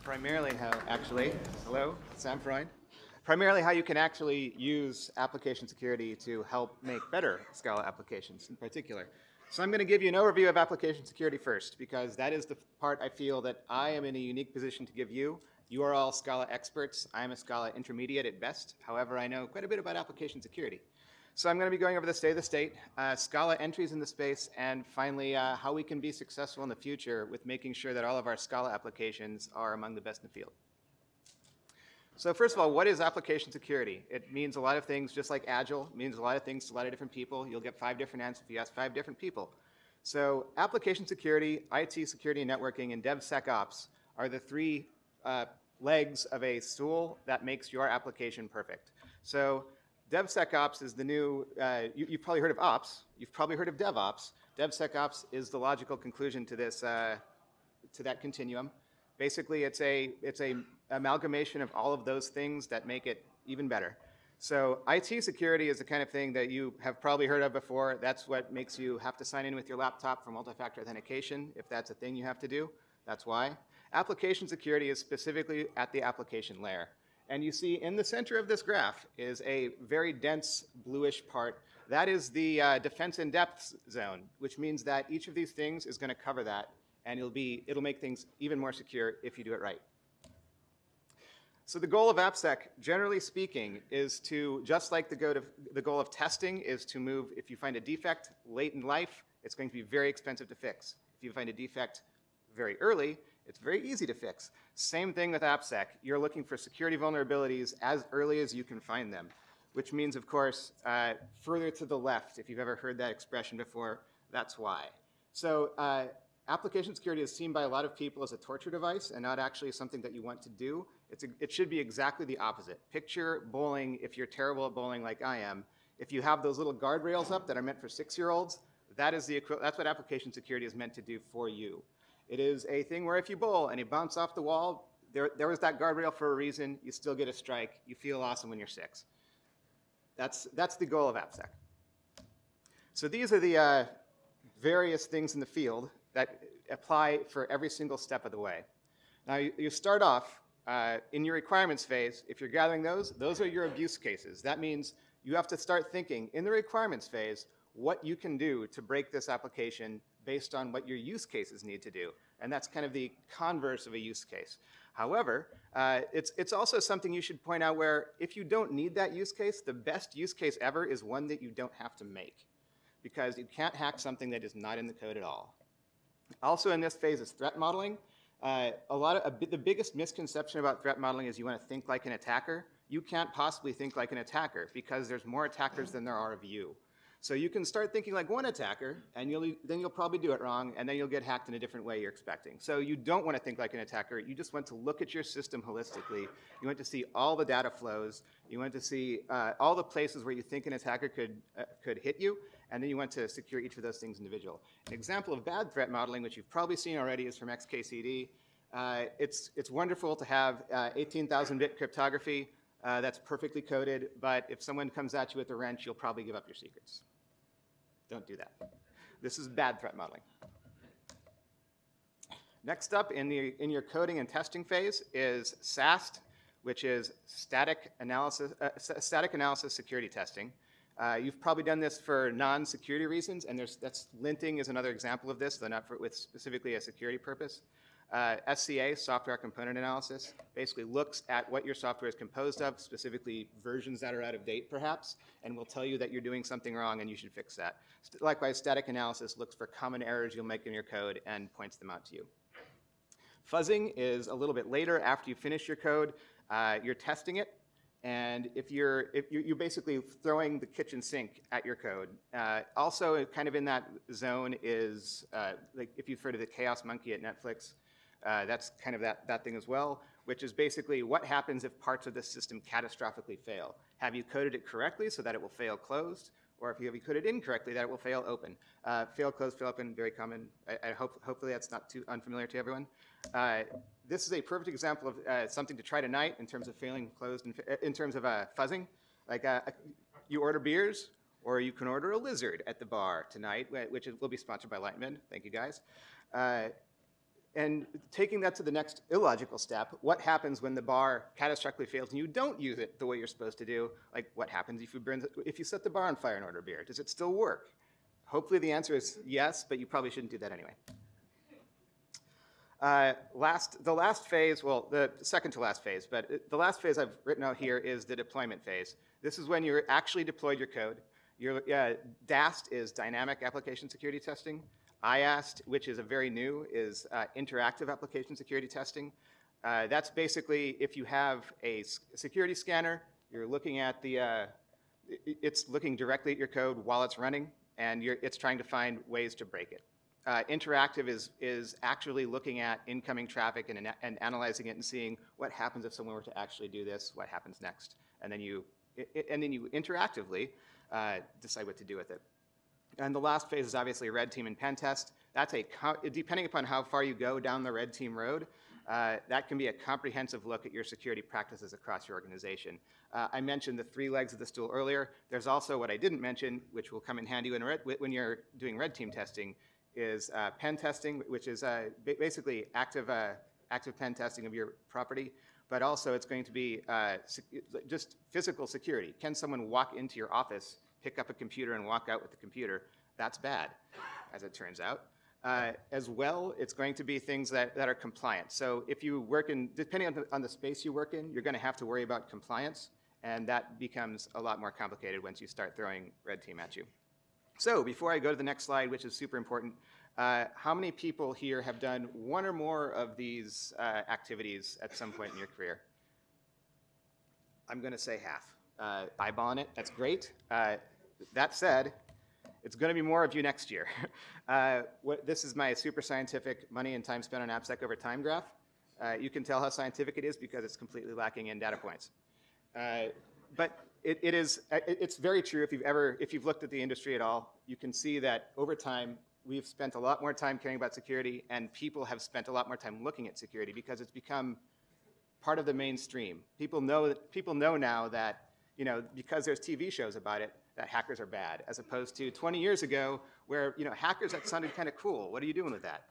primarily how, actually, hello, Sam Freund. Primarily how you can actually use application security to help make better Scala applications in particular. So I'm going to give you an overview of application security first, because that is the part I feel that I am in a unique position to give you. You are all Scala experts. I am a Scala intermediate at best. However, I know quite a bit about application security. So I'm going to be going over the state of the state, Scala entries in the space, and finally how we can be successful in the future with making sure that all of our Scala applications are among the best in the field. So first of all, what is application security? It means a lot of things, just like Agile. It means a lot of things to a lot of different people. You'll get 5 different answers if you ask 5 different people. So application security, IT security and networking, and DevSecOps are the 3 legs of a stool that makes your application perfect. So DevSecOps is the new, you've probably heard of Ops. You've probably heard of DevOps. DevSecOps is the logical conclusion to this, to that continuum. Basically, it's a amalgamation of all of those things that make it even better. So IT security is the kind of thing that you have probably heard of before. That's what makes you have to sign in with your laptop for multi-factor authentication, if that's a thing you have to do. That's why. Application security is specifically at the application layer. And you see in the center of this graph is a very dense bluish part. That is the defense in depth zone, which means that each of these things is going to cover that, and it'll make things even more secure if you do it right. So the goal of AppSec, generally speaking, is to, just like the goal of testing is to move, if you find a defect late in life, it's going to be very expensive to fix. If you find a defect very early, it's very easy to fix. Same thing with AppSec. You're looking for security vulnerabilities as early as you can find them, which means, of course, further to the left. If you've ever heard that expression before, that's why. So application security is seen by a lot of people as a torture device and not actually something that you want to do. It should be exactly the opposite. Picture bowling, if you're terrible at bowling like I am. If you have those little guardrails up that are meant for 6-year-olds, that's what application security is meant to do for you. It is a thing where if you bowl and you bounce off the wall, there was that guardrail for a reason. You still get a strike. You feel awesome when you're 6. That's the goal of AppSec. So these are the various things in the field that apply for every single step of the way. Now you start off in your requirements phase. If you're gathering those are your abuse cases. That means you have to start thinking in the requirements phase what you can do to break this application based on what your use cases need to do. And that's kind of the converse of a use case. However, it's also something you should point out where if you don't need that use case, the best use case ever is one that you don't have to make, because you can't hack something that is not in the code at all. Also in this phase is threat modeling. The biggest misconception about threat modeling is you want to think like an attacker. You can't possibly think like an attacker because there's more attackers than there are of you. So you can start thinking like one attacker, and then you'll probably do it wrong, and then you'll get hacked in a different way you're expecting. So you don't want to think like an attacker. You just want to look at your system holistically. You want to see all the data flows. You want to see all the places where you think an attacker could hit you, and then you want to secure each of those things individual. An example of bad threat modeling, which you've probably seen already, is from XKCD. It's wonderful to have 18,000-bit cryptography. That's perfectly coded, but if someone comes at you with a wrench, you'll probably give up your secrets. Don't do that. This is bad threat modeling. Next up in your coding and testing phase is SAST, which is static analysis security testing. You've probably done this for non-security reasons, and linting is another example of this, though not with specifically a security purpose. SCA, software component analysis, basically looks at what your software is composed of, specifically versions that are out of date perhaps, and will tell you that you're doing something wrong and you should fix that. Likewise, static analysis looks for common errors you'll make in your code and points them out to you. Fuzzing is a little bit later after you finish your code. You're testing it, and if you're basically throwing the kitchen sink at your code. Also, kind of in that zone is, like if you've heard of the Chaos Monkey at Netflix, that's kind of that thing as well, which is basically what happens if parts of the system catastrophically fail. Have you coded it correctly so that it will fail closed, or if you have coded incorrectly that it will fail open? Fail closed, fail open, very common. Hopefully that's not too unfamiliar to everyone. This is a perfect example of something to try tonight in terms of failing closed, and in terms of fuzzing. Like you order beers, or you can order a lizard at the bar tonight, which will be sponsored by Lightman. Thank you guys. And taking that to the next illogical step, what happens when the bar catastrophically fails and you don't use it the way you're supposed to do? Like, what happens if you set the bar on fire and order beer? Does it still work? Hopefully the answer is yes, but you probably shouldn't do that anyway. The last phase, well, the second to last phase, but the last phase I've written out here is the deployment phase. This is when you're actually deployed your code. DAST is Dynamic Application Security Testing. IAST, which is a very new, is Interactive Application Security Testing. That's basically if you have a security scanner, you're looking at it's looking directly at your code while it's running, and it's trying to find ways to break it. Interactive is actually looking at incoming traffic and analyzing it and seeing what happens if someone were to actually do this, what happens next, and then you interactively decide what to do with it. And the last phase is obviously red team and pen test. That's depending upon how far you go down the red team road, that can be a comprehensive look at your security practices across your organization. I mentioned the 3 legs of the stool earlier. There's also what I didn't mention, which will come in handy when you're doing red team testing, is pen testing, which is basically active pen testing of your property. But also it's going to be just physical security. Can someone walk into your office, pick up a computer and walk out with the computer? That's bad, as it turns out. As well, it's going to be things that are compliant. So if you work depending on the space you work in, you're going to have to worry about compliance, and that becomes a lot more complicated once you start throwing red team at you. So before I go to the next slide, which is super important, how many people here have done one or more of these activities at some point in your career? I'm going to say half. Eyeballing it, that's great. That said, it's going to be more of you next year. This is my super scientific money and time spent on AppSec over time graph. You can tell how scientific it is because it's completely lacking in data points. But it's very true. If you've looked at the industry at all, you can see that over time we've spent a lot more time caring about security, and people have spent a lot more time looking at security because it's become part of the mainstream. People know now that, because there's TV shows about it, that hackers are bad, as opposed to 20 years ago where, hackers, that sounded kind of cool. What are you doing with that?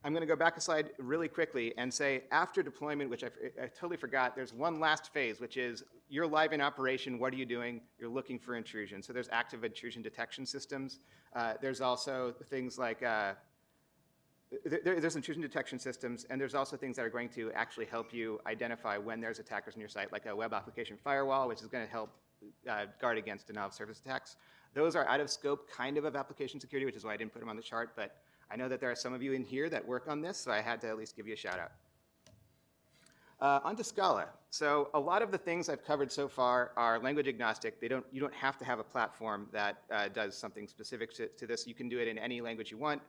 I'm going to go back a slide really quickly and say after deployment, which I totally forgot, there's one last phase, which is you're live in operation. What are you doing? You're looking for intrusion. So there's active intrusion detection systems. There's also things like there's intrusion detection systems, and there's also things that are going to actually help you identify when there's attackers on your site, like a web application firewall, which is going to help guard against denial of service attacks. Those are out of scope kind of application security, which is why I didn't put them on the chart, but I know that there are some of you in here that work on this, so I had to at least give you a shout out. Onto Scala. So a lot of the things I've covered so far are language agnostic. You don't have to have a platform that does something specific to this. You can do it in any language you want.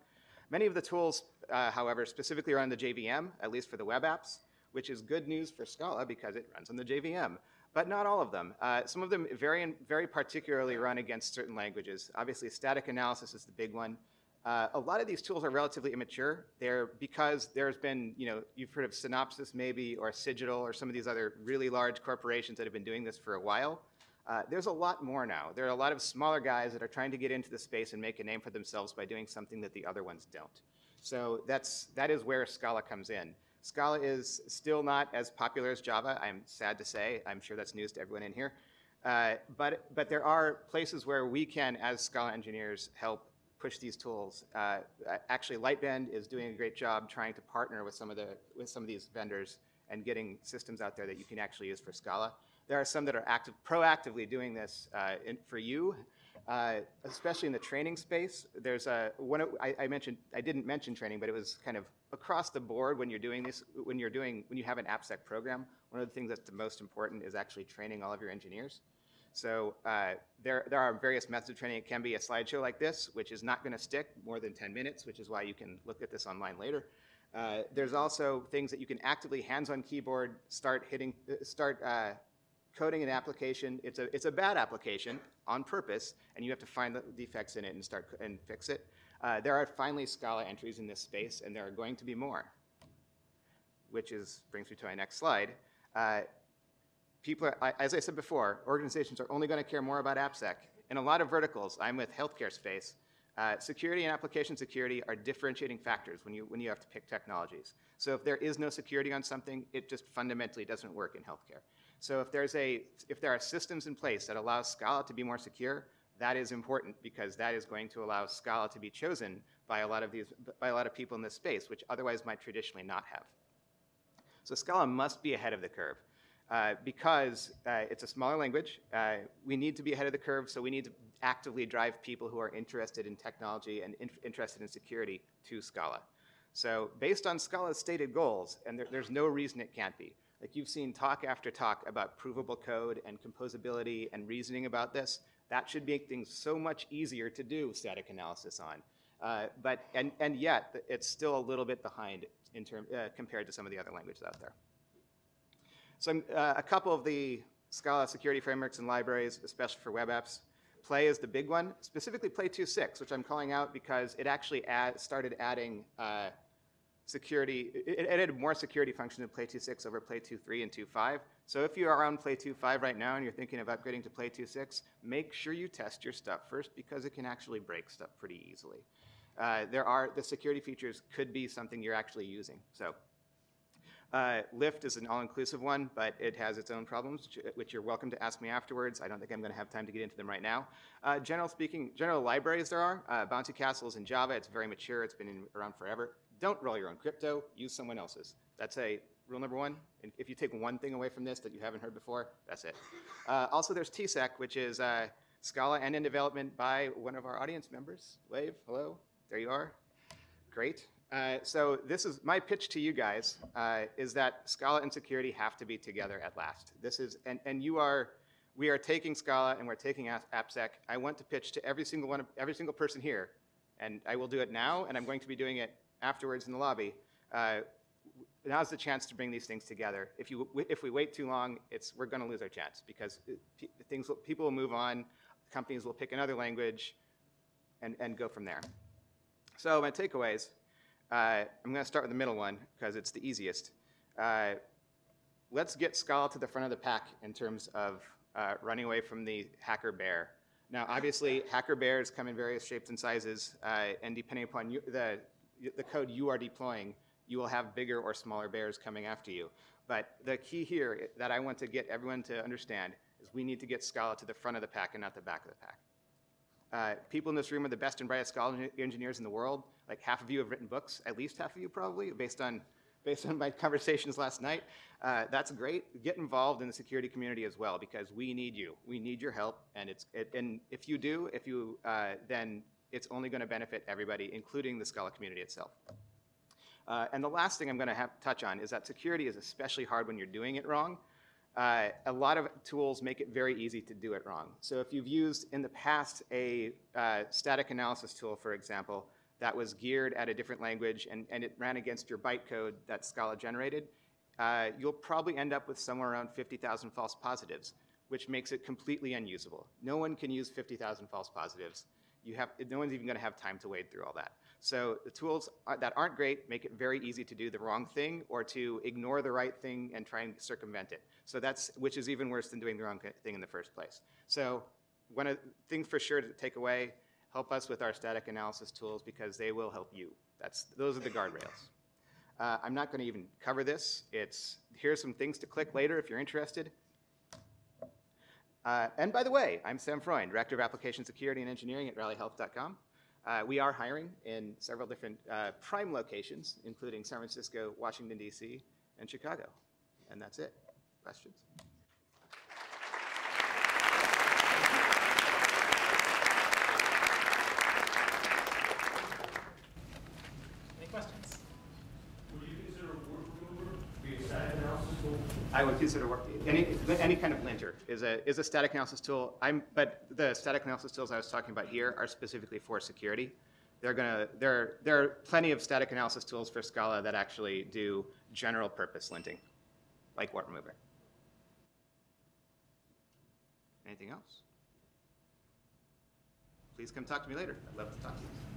Many of the tools, however, specifically are on the JVM, at least for the web apps, which is good news for Scala because it runs on the JVM. But not all of them. Some of them very particularly run against certain languages. Obviously, static analysis is the big one. A lot of these tools are relatively immature. They're because there's been, you've heard of Synopsys maybe, or Cigital, or some of these other really large corporations that have been doing this for a while. There's a lot more now. There are a lot of smaller guys that are trying to get into the space and make a name for themselves by doing something that the other ones don't. So that is where Scala comes in. Scala is still not as popular as Java, I'm sad to say. I'm sure that's news to everyone in here. But there are places where we can, as Scala engineers, help push these tools. Actually, Lightbend is doing a great job trying to partner with some of these vendors and getting systems out there that you can actually use for Scala. There are some that are proactively doing this for you, especially in the training space. There's I didn't mention training, but it was kind of across the board when you're doing this. When you have an AppSec program, one of the things that's the most important is actually training all of your engineers. So there are various methods of training. It can be a slideshow like this, which is not going to stick more than 10 minutes, which is why you can look at this online later. There's also things that you can actively hands-on keyboard start coding an application. It's a bad application on purpose, and you have to find the defects in it and fix it. There are finally Scala entries in this space, and there are going to be more, which brings me to my next slide. As I said before, organizations are only going to care more about AppSec. In a lot of verticals, I'm with healthcare space, Security and application security are differentiating factors when you have to pick technologies. So if there is no security on something, it just fundamentally doesn't work in healthcare. So if there are systems in place that allow Scala to be more secure, that is important because that is going to allow Scala to be chosen by a lot of people in this space, which otherwise might traditionally not have. So Scala must be ahead of the curve. Because it's a smaller language, we need to be ahead of the curve, so we need to actively drive people who are interested in technology and interested in security to Scala. So based on Scala's stated goals, and there's no reason it can't be. Like you've seen talk after talk about provable code and composability and reasoning about this. That should make things so much easier to do static analysis on. And yet, it's still a little bit behind in compared to some of the other languages out there. So a couple of the Scala security frameworks and libraries, especially for web apps. Play is the big one, specifically Play 2.6, which I'm calling out because it actually started adding security. It added more security functions in Play 2.6 over Play 2.3 and 2.5. So if you are on Play 2.5 right now and you're thinking of upgrading to Play 2.6, make sure you test your stuff first because it can actually break stuff pretty easily. The security features could be something you're actually using. So. Lift is an all-inclusive one, but it has its own problems, which you're welcome to ask me afterwards. I don't think I'm going to have time to get into them right now. General libraries there are. Bounty Castle is in Java. It's very mature. It's been around forever. Don't roll your own crypto. Use someone else's. That's rule number one. And if you take one thing away from this that you haven't heard before, that's it. Also, there's TSEC, which is Scala and in development by one of our audience members. Wave, hello. There you are. Great. So this is my pitch to you guys, is that Scala and security have to be together at last. This is, we are taking Scala and we're taking AppSec. I want to pitch to every single person here, and I will do it now, and I'm going to be doing it afterwards in the lobby. Now's the chance to bring these things together. If we wait too long, we're going to lose our chance because people will move on, companies will pick another language, and go from there. So my takeaways. I'm going to start with the middle one because it's the easiest. Let's get Scala to the front of the pack in terms of running away from the hacker bear. Now, obviously, hacker bears come in various shapes and sizes, and depending upon the code you are deploying, you will have bigger or smaller bears coming after you. But the key here that I want to get everyone to understand is we need to get Scala to the front of the pack and not the back of the pack. People in this room are the best and brightest Scala engineers in the world. Like half of you have written books, at least half of you probably, based on my conversations last night. That's great. Get involved in the security community as well because we need you. We need your help, and if you do, then it's only going to benefit everybody, including the Scala community itself. And the last thing I'm going to touch on is that security is especially hard when you're doing it wrong. A lot of tools make it very easy to do it wrong. So if you've used in the past a static analysis tool, for example, that was geared at a different language and it ran against your bytecode that Scala generated, you'll probably end up with somewhere around 50,000 false positives, which makes it completely unusable. No one can use 50,000 false positives. No one's even going to have time to wade through all that. So the tools that aren't great make it very easy to do the wrong thing or to ignore the right thing and try and circumvent it. So which is even worse than doing the wrong thing in the first place. So one of the things for sure to take away, help us with our static analysis tools because they will help you. Those are the guardrails. I'm not going to even cover this. Here's some things to click later if you're interested. And by the way, I'm Sam Freund, Director of Application Security and Engineering at rallyhealth.com. We are hiring in several different prime locations, including San Francisco, Washington, D.C., and Chicago. And that's it. Questions? Any questions? Would you consider work remover to be a static analysis tool? I would consider any kind of linter is a static analysis tool. But the static analysis tools I was talking about here are specifically for security. There are plenty of static analysis tools for Scala that actually do general purpose linting, like warp remover. Anything else? Please come talk to me later. I'd love to talk to you.